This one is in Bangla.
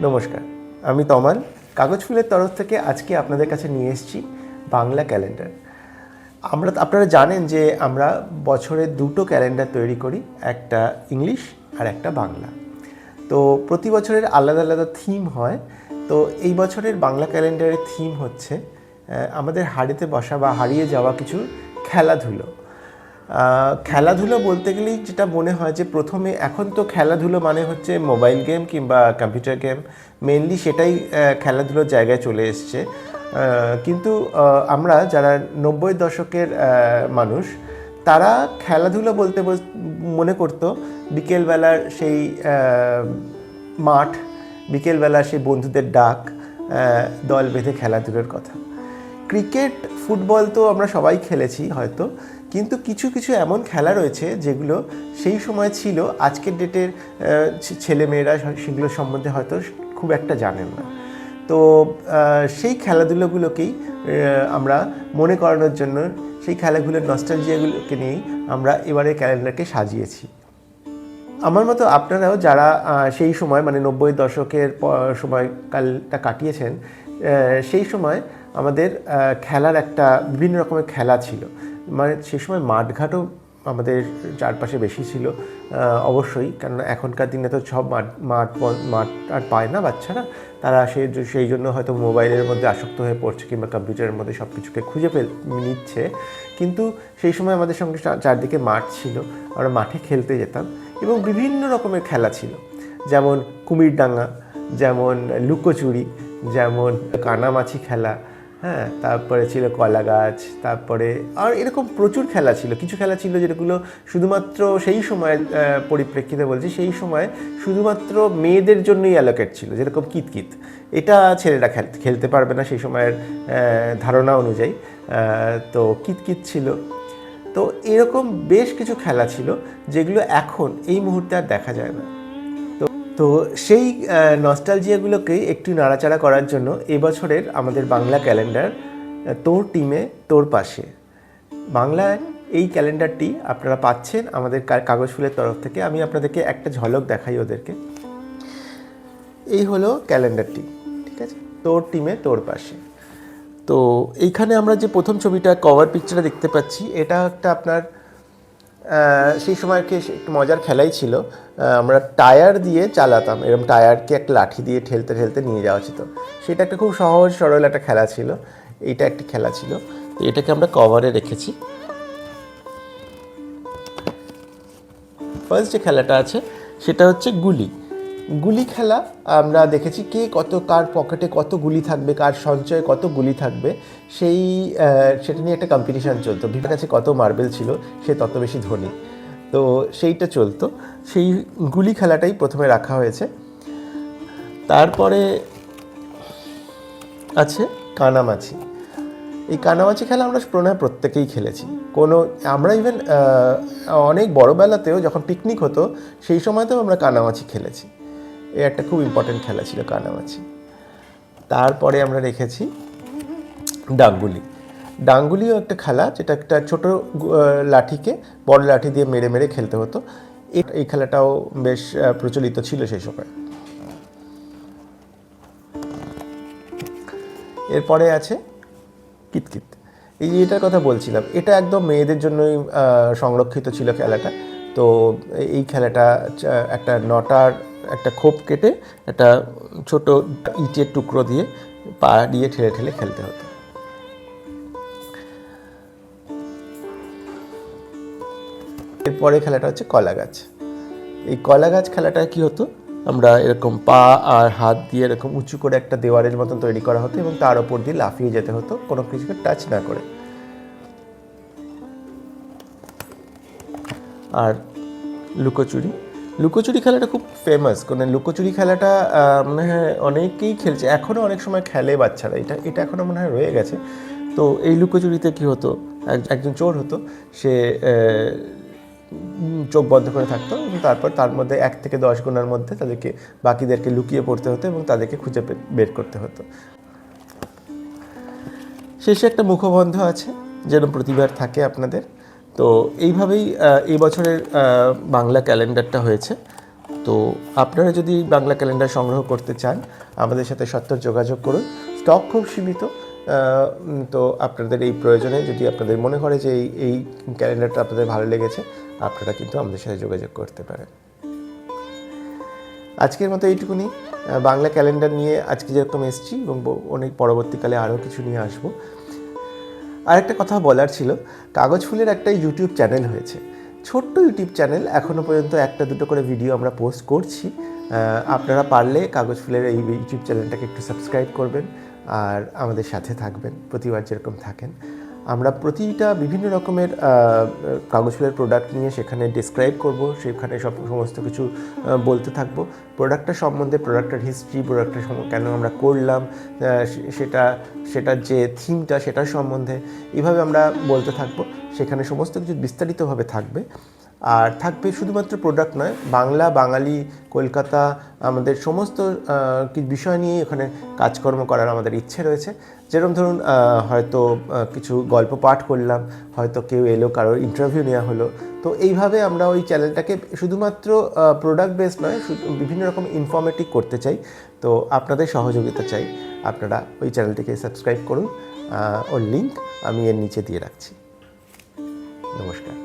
নমস্কার, আমি তমাল। কাগজ ফুলের তরফ থেকে আজকে আপনাদের কাছে নিয়ে এসেছি বাংলা ক্যালেন্ডার। আপনারা জানেন যে আমরা বছরে দুটো ক্যালেন্ডার তৈরি করি, একটা ইংলিশ আর একটা বাংলা। তো প্রতি বছরের আলাদা আলাদা থিম হয়। তো এই বছরের বাংলা ক্যালেন্ডারের থিম হচ্ছে আমাদের হারিতে বসা বা হারিয়ে যাওয়া কিছু খেলাধুলো। খেলাধুলো বলতে গেলেই যেটা মনে হয় যে প্রথমে, এখন তো খেলাধুলো মানে হচ্ছে মোবাইল গেম কিংবা কম্পিউটার গেম, মেনলি সেটাই খেলাধুলোর জায়গায় চলে এসছে। কিন্তু আমরা যারা 90-এর দশকের মানুষ, তারা খেলাধুলো বলতে মনে করতো বিকেলবেলার সেই মাঠ, বিকেলবেলা সেই বন্ধুদের ডাক, দল বেঁধে খেলাধুলোর কথা। ক্রিকেট, ফুটবল তো আমরা সবাই খেলেছি হয়তো, কিন্তু কিছু কিছু এমন খেলা রয়েছে যেগুলো সেই সময় ছিল, আজকের ডেটের ছেলেমেয়েরা সেগুলো সম্বন্ধে হয়তো খুব একটা জানেন না। তো সেই খেলাধুলোগুলোকেই আমরা মনে করানোর জন্য, সেই খেলাগুলোর নস্টালজিয়াগুলোকে নিয়েই আমরা এবারে ক্যালেন্ডারকে সাজিয়েছি। আমার মতো আপনারাও যারা সেই সময় মানে 90-এর দশকের সময়কালটা কাটিয়েছেন, সেই সময় আমাদের খেলার একটা বিভিন্ন রকমের খেলা ছিল। মানে সেই সময় মাঠঘাটও আমাদের চারপাশে বেশি ছিল অবশ্যই, কারণ এখনকার দিনে তো সব মাঠ আর পায় না বাচ্চারা। তারা সেই জন্য হয়তো মোবাইলের মধ্যে আসক্ত হয়ে পড়ছে কিংবা কম্পিউটারের মধ্যে সব কিছুকে খুঁজে নিচ্ছে। কিন্তু সেই সময় আমাদের সঙ্গে চারদিকে মাঠ ছিল, আমরা মাঠে খেলতে যেতাম এবং বিভিন্ন রকমের খেলা ছিল, যেমন কুমিরডাঙ্গা, যেমন লুকোচুরি, যেমন কানামাছি খেলা, হ্যাঁ, তারপরে ছিল কলা গাছ, তারপরে আর এরকম প্রচুর খেলা ছিল। কিছু খেলা ছিল যেগুলো শুধুমাত্র সেই সময়ের পরিপ্রেক্ষিতে বলছি, সেই সময় শুধুমাত্র মেয়েদের জন্যই অ্যালোকেট ছিল, যেরকম কিতকিত। এটা ছেলেরা খেলতে পারবে না সেই সময়ের ধারণা অনুযায়ী। তো কিতকিত ছিল। তো এরকম বেশ কিছু খেলা ছিল যেগুলো এখন এই মুহূর্তে আর দেখা যায় না। তো সেই নস্টালজিয়াগুলোকে একটু নাড়াচাড়া করার জন্য এবছরের আমাদের বাংলা ক্যালেন্ডার তোর টিমে তোর পাশে। বাংলায় এই ক্যালেন্ডারটি আপনারা পাচ্ছেন আমাদের কাগজ ফুলের তরফ থেকে। আমি আপনাদেরকে একটা ঝলক দেখাই ওদেরকে। এই হলো ক্যালেন্ডারটি, ঠিক আছে, তোর টিমে তোর পাশে। তো এইখানে আমরা যে প্রথম ছবিটা, কভার পিকচারটা দেখতে পাচ্ছি, এটা একটা আপনার সেই সময়কে একটু মজার খেলাই ছিল। আমরা টায়ার দিয়ে চালাতাম, এরকম টায়ারকে একটা লাঠি দিয়ে ঠেলতে ঠেলতে নিয়ে যাওয়া যেত। সেটা একটা খুব সহজ সরল একটা খেলা ছিল। এইটা একটা খেলা ছিল, তো এটাকে আমরা কভারে রেখেছি। ফার্স্ট যে খেলাটা আছে সেটা হচ্ছে গুলি খেলা। আমরা দেখেছি কে কার পকেটে কত গুলি থাকবে, কার সঞ্চয়ে কত গুলি থাকবে, সেটা নিয়ে একটা কম্পিটিশান চলতো। বিভিন্ন কাছে কত মার্বেল ছিল, সে তত বেশি ধনী। তো সেইটা চলতো। সেই গুলি খেলাটাই প্রথমে রাখা হয়েছে। তারপরে আছে কানামাছি। এই কানামাছি খেলা আমরা প্রত্যেকেই খেলেছি। আমরা ইভেন অনেক বড়োবেলাতেও যখন পিকনিক হতো, সেই সময়তেও আমরা কানামাছি খেলেছি। এই একটা খুব ইম্পর্টেন্ট খেলা ছিল কানামাছি। তারপরে আমরা রেখেছি ডাঙ্গুলিও একটা খেলা, যেটা একটা ছোটো লাঠিকে বড় লাঠি দিয়ে মেরে মেরে খেলতে হতো। এই খেলাটাও বেশ প্রচলিত ছিল সেই সময়। এরপরে আছে কিতকিত। এটার কথা বলছিলাম, এটা একদম মেয়েদের জন্যই সংরক্ষিত ছিল খেলাটা। তো এই খেলাটা একটা নটার একটা খোপ কেটে একটা ছোট ইটের টুকরো দিয়ে পা দিয়ে ঠেলে ঠেলে খেলতে হতো। এরপরে খেলাটা হচ্ছে কলা গাছ। এই কলা গাছ খেলাটা কি হতো, আমরা এরকম পা আর হাত দিয়ে এরকম উঁচু করে একটা দেওয়ালের মতন তৈরি করা হতো এবং তার ওপর দিয়ে লাফিয়ে যেতে হতো কোনো কিছুকে টাচ না করে। আর লুকোচুরি খেলাটা খুব ফেমাস। লুকোচুরি খেলাটা মনে হয় অনেকেই খেলছে, এখনও অনেক সময় খেলে বাচ্চারা। এটা এখনও মনে হয় রয়ে গেছে। তো এই লুকোচুরিতে কী হতো, একজন চোর হতো, সে চোখ বন্ধ করে থাকতো এবং তারপর তার মধ্যে 1 থেকে 10 গোনার মধ্যে বাকিদেরকে লুকিয়ে পড়তে হতো এবং তাদেরকে খুঁজে বের করতে হতো। শেষে একটা মুখবন্ধ আছে, যেন প্রতিবার থাকে আপনাদের। তো এইভাবেই এই বছরের বাংলা ক্যালেন্ডারটা হয়েছে। তো আপনারা যদি বাংলা ক্যালেন্ডার সংগ্রহ করতে চান আমাদের সাথে সত্ত্বর যোগাযোগ করুন। স্টক খুব সীমিত, তো আপনাদের এই প্রয়োজনে যদি আপনাদের মনে করে যে এই ক্যালেন্ডারটা আপনাদের ভালো লেগেছে, আপনারা কিন্তু আমাদের সাথে যোগাযোগ করতে পারেন। আজকের মতো এইটুকুনি। বাংলা ক্যালেন্ডার নিয়ে আজকে যেরকম এসেছি এবং অনেক পরবর্তীকালে আরও কিছু নিয়ে আসবো। আর একটা কথা বলার ছিল, কাগজ ফুলের একটা ইউটিউব চ্যানেল হয়েছে, ছোট্ট ইউটিউব চ্যানেল, এখনও পর্যন্ত একটা দুটো করে ভিডিও আমরা পোস্ট করছি। আপনারা পারলে কাগজ ফুলের এই ইউটিউব চ্যানেলটাকে একটু সাবস্ক্রাইব করবেন আর আমাদের সাথে থাকবেন প্রতিবার যেরকম থাকেন। আমরা প্রতিটা বিভিন্ন রকমের কাগজ ফুলের প্রোডাক্ট নিয়ে সেখানে ডিসক্রাইব করব, সেখানে সমস্ত কিছু বলতে থাকবো। প্রোডাক্টটার সম্বন্ধে, প্রোডাক্টের হিস্ট্রি, প্রোডাক্টের কেন আমরা করলাম, সেটার যে থিমটা সেটার সম্বন্ধে এইভাবে আমরা বলতে থাকবো। সেখানে সমস্ত কিছু বিস্তারিতভাবে থাকবে। আর থাকবে শুধুমাত্র প্রোডাক্ট নয়, বাংলা, বাঙালি, কলকাতা, আমাদের সমস্ত বিষয় নিয়েই ওখানে কাজকর্ম করার আমাদের ইচ্ছে রয়েছে। যেরকম ধরুন হয়তো কিছু গল্প পাঠ করলাম, হয়তো কেউ এলো, কারোর ইন্টারভিউ নেওয়া হলো। তো এইভাবে আমরা ওই চ্যানেলটাকে শুধুমাত্র প্রোডাক্ট বেসড নয়, বিভিন্ন রকম ইনফরমেটিভ করতে চাই। তো আপনাদের সহযোগিতা চাই। আপনারা ওই চ্যানেলটিকে সাবস্ক্রাইব করুন। ওর লিঙ্ক আমি এর নিচে দিয়ে রাখছি। নমস্কার।